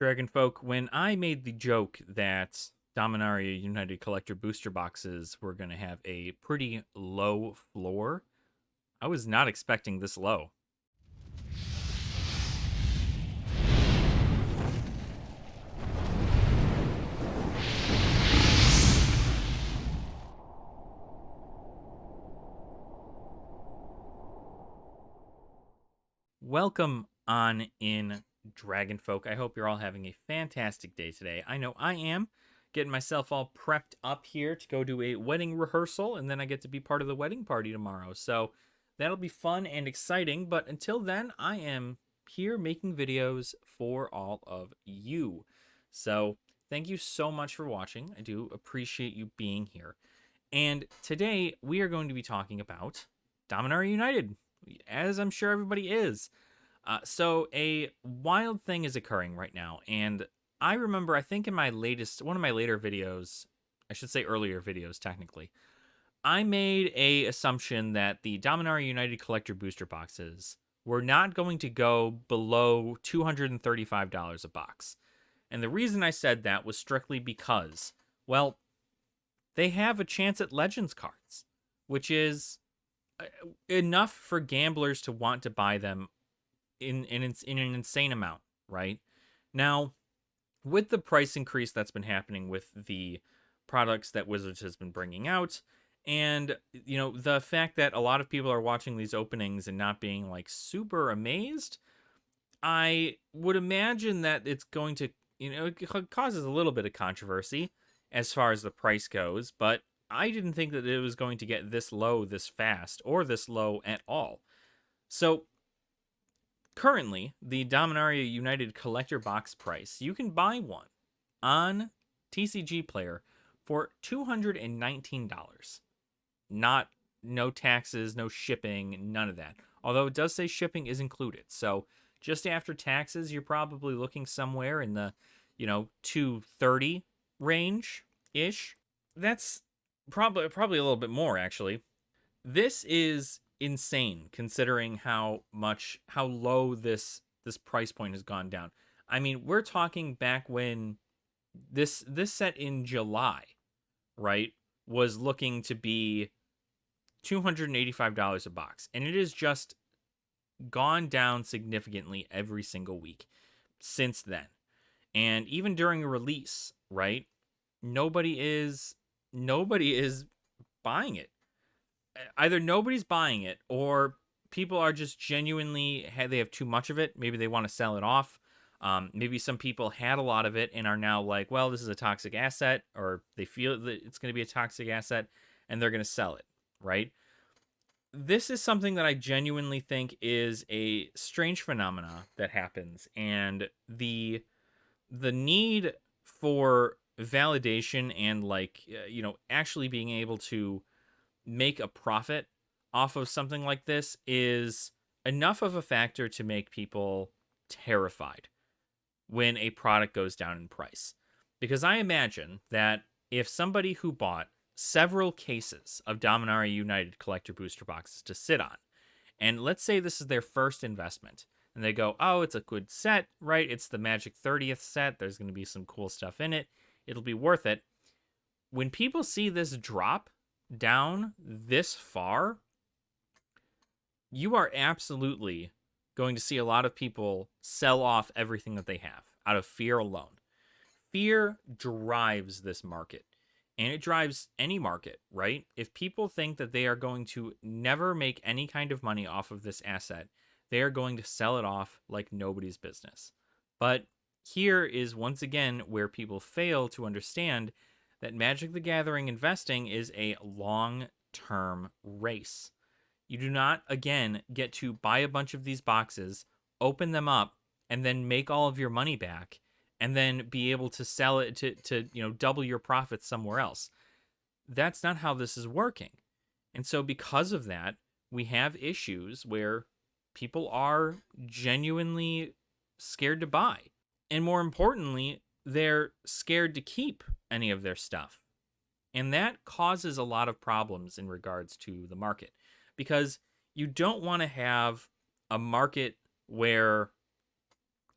Dragon Folk, when I made the joke that Dominaria United Collector booster boxes were going to have a pretty low floor, I was not expecting this low. Welcome on in, Dragon Folk. I hope you're all having a fantastic day today. I know I am. Getting myself all prepped up here to go do a wedding rehearsal, and then I get to be part of the wedding party tomorrow. So that'll be fun and exciting. But until then, I am here making videos for all of you. So thank you so much for watching. I do appreciate you being here. And today we are going to be talking about Dominaria United, as I'm sure everybody is. So a wild thing is occurring right now, and I remember, I think in my latest, one of my later videos, I should say earlier videos technically, I made a assumption that the Dominaria United Collector booster boxes were not going to go below $235 a box. And the reason I said that was strictly because, well, they have a chance at Legends cards, which is enough for gamblers to want to buy them in an insane amount, right? Now, with the price increase that's been happening with the products that Wizards has been bringing out, and the fact that a lot of people are watching these openings and not being like super amazed, I would imagine that it's going to, it causes a little bit of controversy as far as the price goes, but I didn't think that it was going to get this low this fast or this low at all. So currently, the Dominaria United Collector box price, you can buy one on TCGPlayer for $219. No taxes, no shipping, none of that. Although it does say shipping is included. So just after taxes, you're probably looking somewhere in the, $230 range-ish. That's probably a little bit more, actually. This is insane considering how low this price point has gone down. I mean, we're talking back when this set in July, right, was looking to be $285 a box, and it has just gone down significantly every single week since then. And even during a release, right, nobody is buying it. Either nobody's buying it, or people are just genuinely, they have too much of it. Maybe they want to sell it off. Maybe some people had a lot of it and are now like, well, this is a toxic asset, or they feel that it's going to be a toxic asset and they're going to sell it, right? This is something that I genuinely think is a strange phenomena that happens, and the need for validation and actually being able to make a profit off of something like this is enough of a factor to make people terrified when a product goes down in price. Because I imagine that if somebody who bought several cases of Dominaria United Collector booster boxes to sit on, and let's say this is their first investment, and they go, oh, it's a good set, right? It's the Magic 30th set. There's going to be some cool stuff in it. It'll be worth it. When people see this drop down this far, you are absolutely going to see a lot of people sell off everything that they have out of fear alone. Fear drives this market, and it drives any market, right? If people think that they are going to never make any kind of money off of this asset, they are going to sell it off like nobody's business. But here is once again where people fail to understand that Magic the Gathering investing is a long-term race. You do not, again, get to buy a bunch of these boxes, open them up, and then make all of your money back, and then be able to sell it to double your profits somewhere else. That's not how this is working. And so because of that, we have issues where people are genuinely scared to buy. And more importantly, they're scared to keep any of their stuff. And that causes a lot of problems in regards to the market, because you don't want to have a market where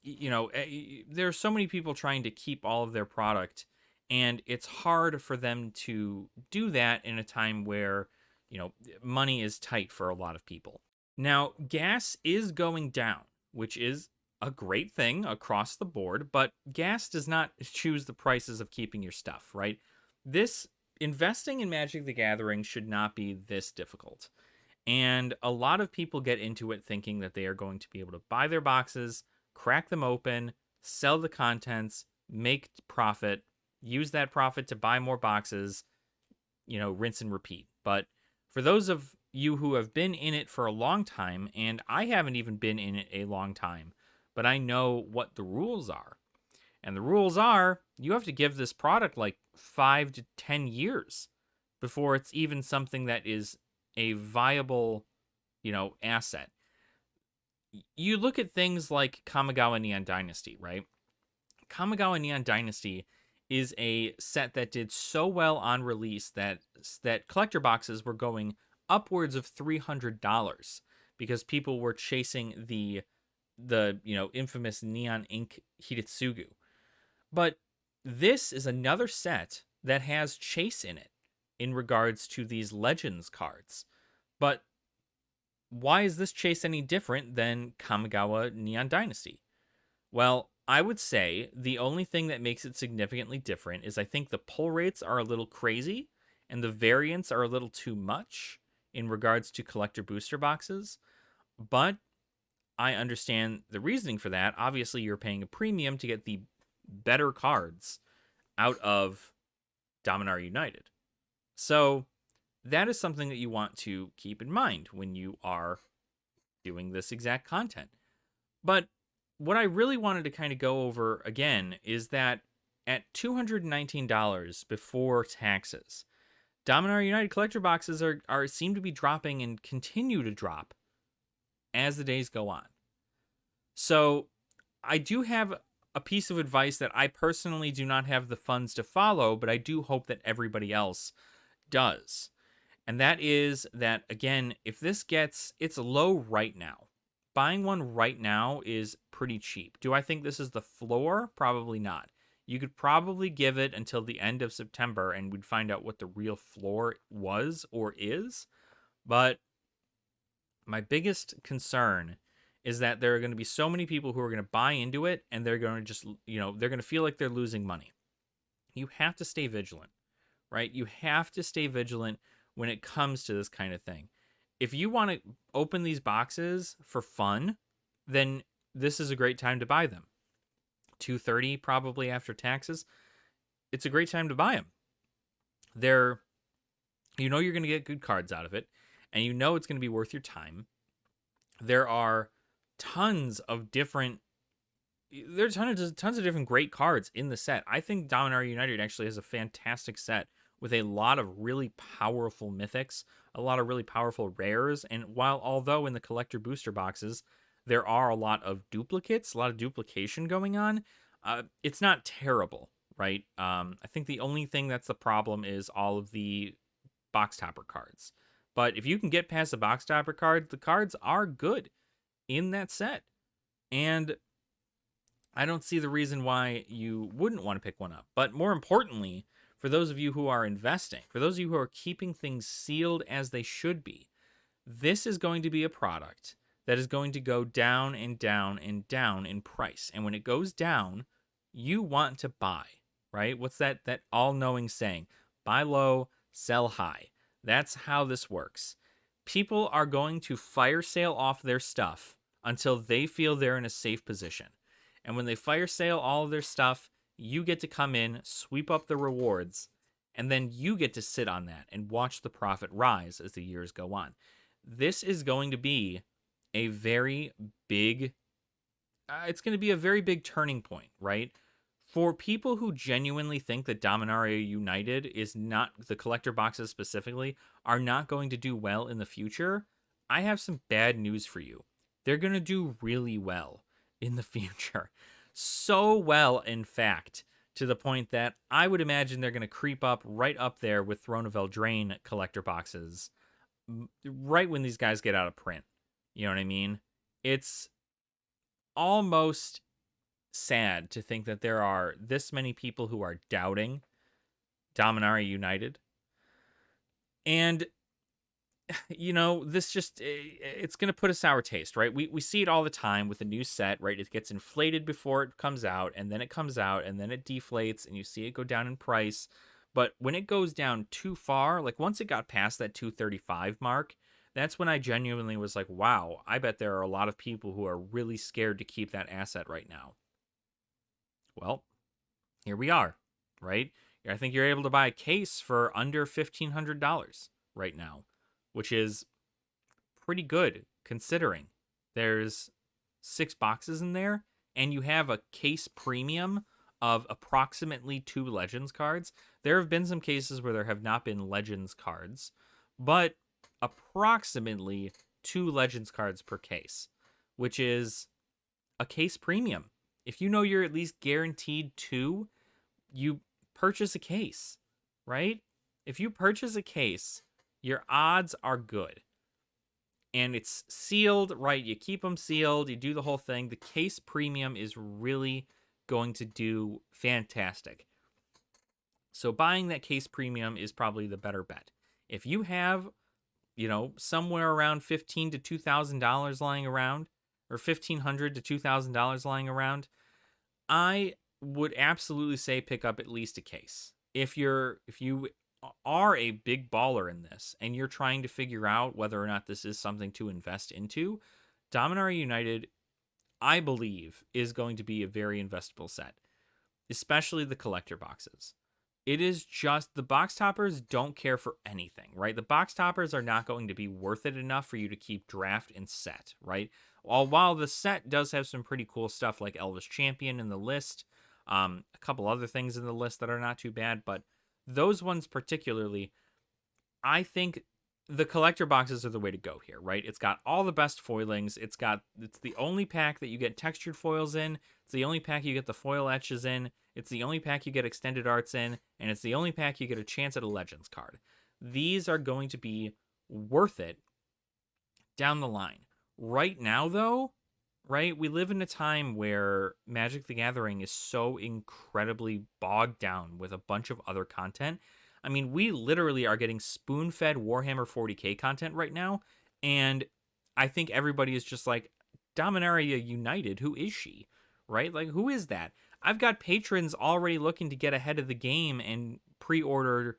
there are so many people trying to keep all of their product, and it's hard for them to do that in a time where, money is tight for a lot of people. Now, gas is going down, which is a great thing across the board, but gas does not choose the prices of keeping your stuff, right? This investing in Magic the Gathering should not be this difficult. And a lot of people get into it thinking that they are going to be able to buy their boxes, crack them open, sell the contents, make profit, use that profit to buy more boxes, rinse and repeat. But for those of you who have been in it for a long time, and I haven't even been in it a long time, but I know what the rules are. And the rules are you have to give this product like 5 to 10 years before it's even something that is a viable, asset. You look at things like Kamigawa Neon Dynasty, right? Kamigawa Neon Dynasty is a set that did so well on release that collector boxes were going upwards of $300 because people were chasing the infamous Neon Ink Hitotsugu. But this is another set that has chase in it in regards to these Legends cards. But why is this chase any different than Kamigawa Neon Dynasty? Well, I would say the only thing that makes it significantly different is I think the pull rates are a little crazy and the variants are a little too much in regards to collector booster boxes. But I understand the reasoning for that. Obviously, you're paying a premium to get the better cards out of Dominaria United. So that is something that you want to keep in mind when you are doing this exact content. But what I really wanted to kind of go over again is that at $219 before taxes, Dominaria United collector boxes are seem to be dropping and continue to drop as the days go on. So I do have a piece of advice that I personally do not have the funds to follow, but I do hope that everybody else does. And that is that, again, if this it's low right now. Buying one right now is pretty cheap. Do I think this is the floor? Probably not. You could probably give it until the end of September and we'd find out what the real floor was or is. But my biggest concern is that there are going to be so many people who are going to buy into it and they're going to just, they're going to feel like they're losing money. You have to stay vigilant, right? You have to stay vigilant when it comes to this kind of thing. If you want to open these boxes for fun, then this is a great time to buy them. $230 probably after taxes. It's a great time to buy them. You're going to get good cards out of it, and it's going to be worth your time. There are tons of different great cards in the set. I think Dominaria United actually has a fantastic set with a lot of really powerful mythics, a lot of really powerful rares, and although in the collector booster boxes there are a lot of duplicates, a lot of duplication going on, it's not terrible, right? I think the only thing that's the problem is all of the box topper cards. But if you can get past the box topper cards, the cards are good in that set. And I don't see the reason why you wouldn't want to pick one up. But more importantly, for those of you who are investing, for those of you who are keeping things sealed as they should be, this is going to be a product that is going to go down and down and down in price. And when it goes down, you want to buy, right? What's that all-knowing saying? Buy low, sell high. That's how this works. People are going to fire sale off their stuff until they feel they're in a safe position. And when they fire sale all of their stuff, you get to come in, sweep up the rewards, and then you get to sit on that and watch the profit rise as the years go on. This is going to be a very big, it's going to be a very big turning point, right? For people who genuinely think that Dominaria United is not, the collector boxes specifically, are not going to do well in the future, I have some bad news for you. They're going to do really well in the future. So well, in fact, to the point that I would imagine they're going to creep up right up there with Throne of Eldraine collector boxes right when these guys get out of print. You know what I mean? It's almost sad to think that there are this many people who are doubting Dominaria United. And, this just, it's going to put a sour taste, right? We see it all the time with a new set, right? It gets inflated before it comes out, and then it comes out, and then it deflates, and you see it go down in price. But when it goes down too far, like once it got past that 235 mark, that's when I genuinely was like, wow, I bet there are a lot of people who are really scared to keep that asset right now. Well, here we are, right? I think you're able to buy a case for under $1,500 right now, which is pretty good considering there's 6 boxes in there and you have a case premium of approximately 2 Legends cards. There have been some cases where there have not been Legends cards, but approximately 2 Legends cards per case, which is a case premium. If you know you're at least guaranteed 2, you purchase a case, right? If you purchase a case, your odds are good. And it's sealed, right? You keep them sealed, you do the whole thing. The case premium is really going to do fantastic. So buying that case premium is probably the better bet. If you have, somewhere around $1,500 to $2,000 lying around, or $1,500 to $2,000 lying around, I would absolutely say pick up at least a case. If you are a big baller in this and you're trying to figure out whether or not this is something to invest into, Dominaria United, I believe, is going to be a very investable set, especially the collector boxes. It is just, the box toppers don't care for anything, right? The box toppers are not going to be worth it enough for you to keep draft and set, right? While the set does have some pretty cool stuff like Elvis Champion in the list, a couple other things in the list that are not too bad, but those ones particularly, I think the collector boxes are the way to go here, right? It's got all the best foilings. It's the only pack that you get textured foils in. It's the only pack you get the foil etches in. It's the only pack you get extended arts in, and it's the only pack you get a chance at a Legends card. These are going to be worth it down the line. Right now, though, right, we live in a time where Magic the Gathering is so incredibly bogged down with a bunch of other content. I mean, we literally are getting spoon-fed Warhammer 40k content right now, and I think everybody is just like, Dominaria United, who is she? Right? Like, who is that? I've got patrons already looking to get ahead of the game and pre-order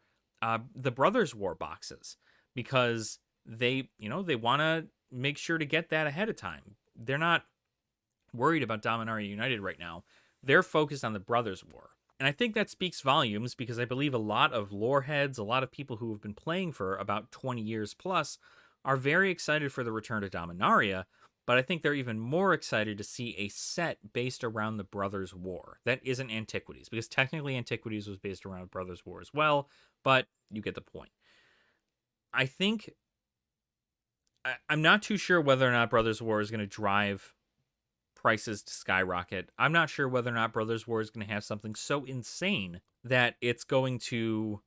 the Brothers War boxes because they want to make sure to get that ahead of time. They're not worried about Dominaria United right now. They're focused on the Brothers War. And I think that speaks volumes because I believe a lot of lore heads, a lot of people who have been playing for about 20 years plus are very excited for the return to Dominaria, but I think they're even more excited to see a set based around the Brothers War that isn't Antiquities, because technically Antiquities was based around Brothers War as well, but you get the point. I think I'm not too sure whether or not Brothers War is going to drive prices to skyrocket. I'm not sure whether or not Brothers War is going to have something so insane that it's going to,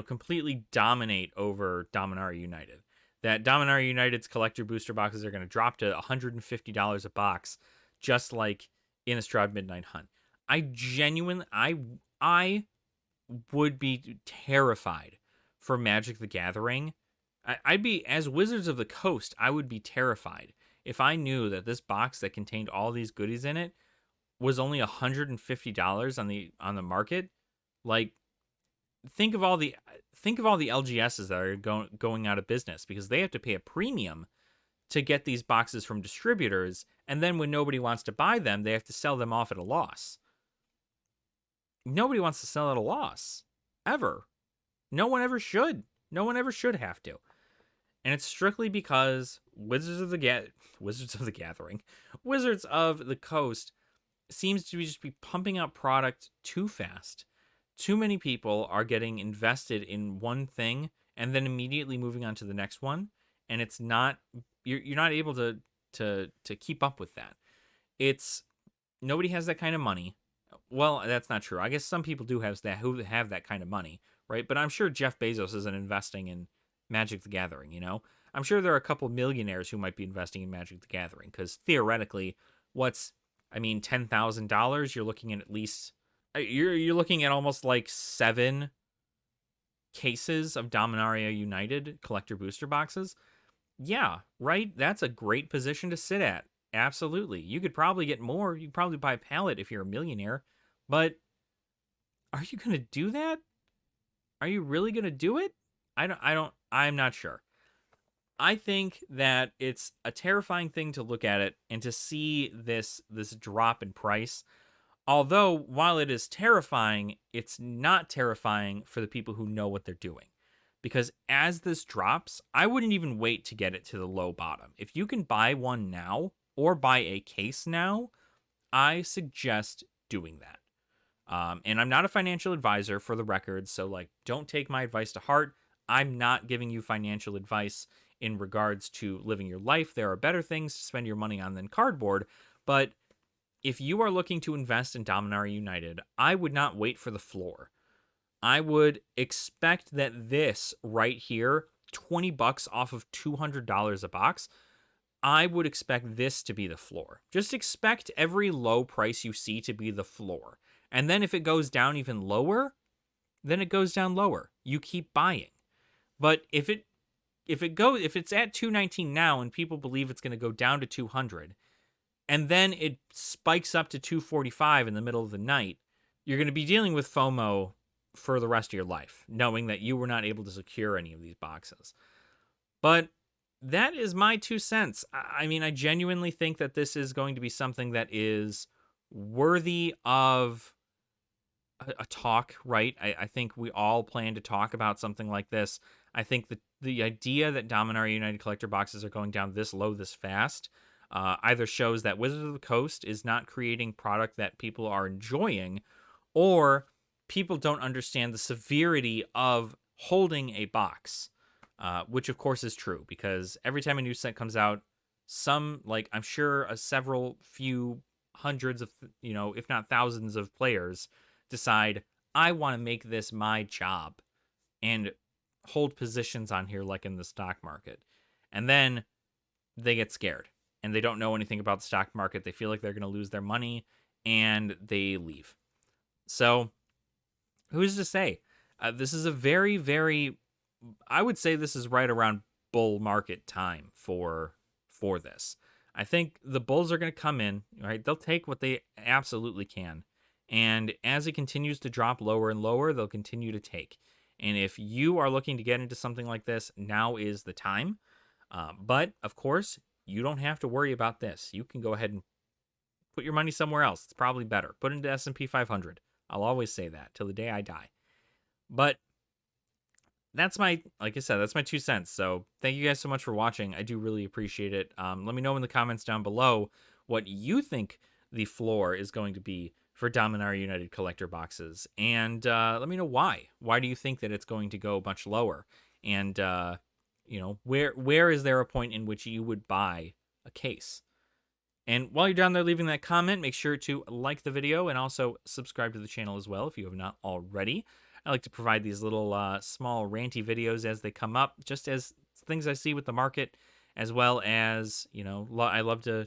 completely dominate over Dominaria United. That Dominaria United's collector booster boxes are going to drop to $150 a box, just like Innistrad Midnight Hunt. I would be terrified for Magic the Gathering. I'd be, as Wizards of the Coast, I would be terrified if I knew that this box that contained all these goodies in it was only $150 on the market. Like, think of all the LGSs that are going out of business because they have to pay a premium to get these boxes from distributors, and then when nobody wants to buy them, they have to sell them off at a loss. Nobody wants to sell at a loss, ever. No one ever should. No one ever should have to. And it's strictly because Wizards of the Coast seems to just be pumping out product too fast. Too many people are getting invested in one thing and then immediately moving on to the next one, and it's not you're not able to keep up with that. It's nobody has that kind of money. Well, that's not true. I guess some people do have that who have that kind of money, right? But I'm sure Jeff Bezos isn't investing in Magic the Gathering, I'm sure there are a couple millionaires who might be investing in Magic the Gathering because theoretically, what's I mean, $10,000, you're looking at least you're looking at almost like 7 cases of Dominaria United collector booster boxes. Yeah, right? That's a great position to sit at. Absolutely. You could probably get more. You could probably buy a pallet if you're a millionaire. But are you going to do that? Are you really going to do it? I'm not sure. I think that it's a terrifying thing to look at it and to see this drop in price. Although, while it is terrifying, it's not terrifying for the people who know what they're doing. Because as this drops, I wouldn't even wait to get it to the low bottom. If you can buy one now or buy a case now, I suggest doing that. And I'm not a financial advisor, for the record, so like, don't take my advice to heart. I'm not giving you financial advice in regards to living your life. There are better things to spend your money on than cardboard. But if you are looking to invest in Dominaria United, I would not wait for the floor. I would expect that this right here, $20 off of $200 a box, I would expect this to be the floor. Just expect every low price you see to be the floor. And then if it goes down even lower, then it goes down lower. You keep buying. But if it's at $219 now and people believe it's going to go down to $200, and then it spikes up to $245 in the middle of the night, you're going to be dealing with FOMO for the rest of your life, knowing that you were not able to secure any of these boxes. But that is my 2 cents. I mean, I genuinely think that this is going to be something that is worthy of a talk, right? I think we all plan to talk about something like this. I think the idea that Dominaria United collector boxes are going down this low this fast either shows that Wizards of the Coast is not creating product that people are enjoying, or people don't understand the severity of holding a box, which of course is true, because every time a new set comes out, I'm sure several few hundreds of, if not thousands of players decide, I want to make this my job and hold positions on here like in the stock market. And then they get scared and they don't know anything about the stock market. They feel like they're going to lose their money and they leave. So who's to say? This is a very, very, I would say this is right around bull market time for this. I think the bulls are going to come in, right? They'll take what they absolutely can. And as it continues to drop lower and lower, they'll continue to take. And if you are looking to get into something like this, now is the time. But, of course, you don't have to worry about this. You can go ahead and put your money somewhere else. It's probably better. Put it into S&P 500. I'll always say that till the day I die. But that's like I said, that's my 2 cents. So thank you guys so much for watching. I do really appreciate it. Let me know in the comments down below what you think the floor is going to be for Dominaria United collector boxes. And let me know why. Why do you think that it's going to go much lower? And, where is there a point in which you would buy a case? And while you're down there leaving that comment, make sure to like the video and also subscribe to the channel as well if you have not already. I like to provide these little small ranty videos as they come up, just as things I see with the market, as well as, I love to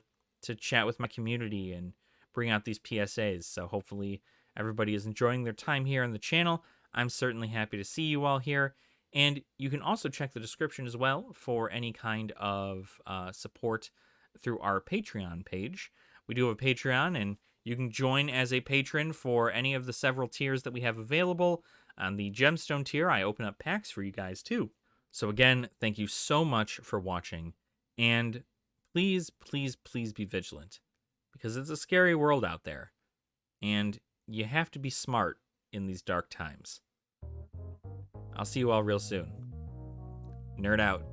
chat with my community and bring out these PSAs. So hopefully everybody is enjoying their time here on the channel. I'm certainly happy to see you all here. And you can also check the description as well for any kind of support through our Patreon page. We do have a Patreon, and you can join as a patron for any of the several tiers that we have available. On the Gemstone tier, I open up packs for you guys too. So again, thank you so much for watching, and please, please, please be vigilant, because it's a scary world out there, and you have to be smart in these dark times. I'll see you all real soon. Nerd out.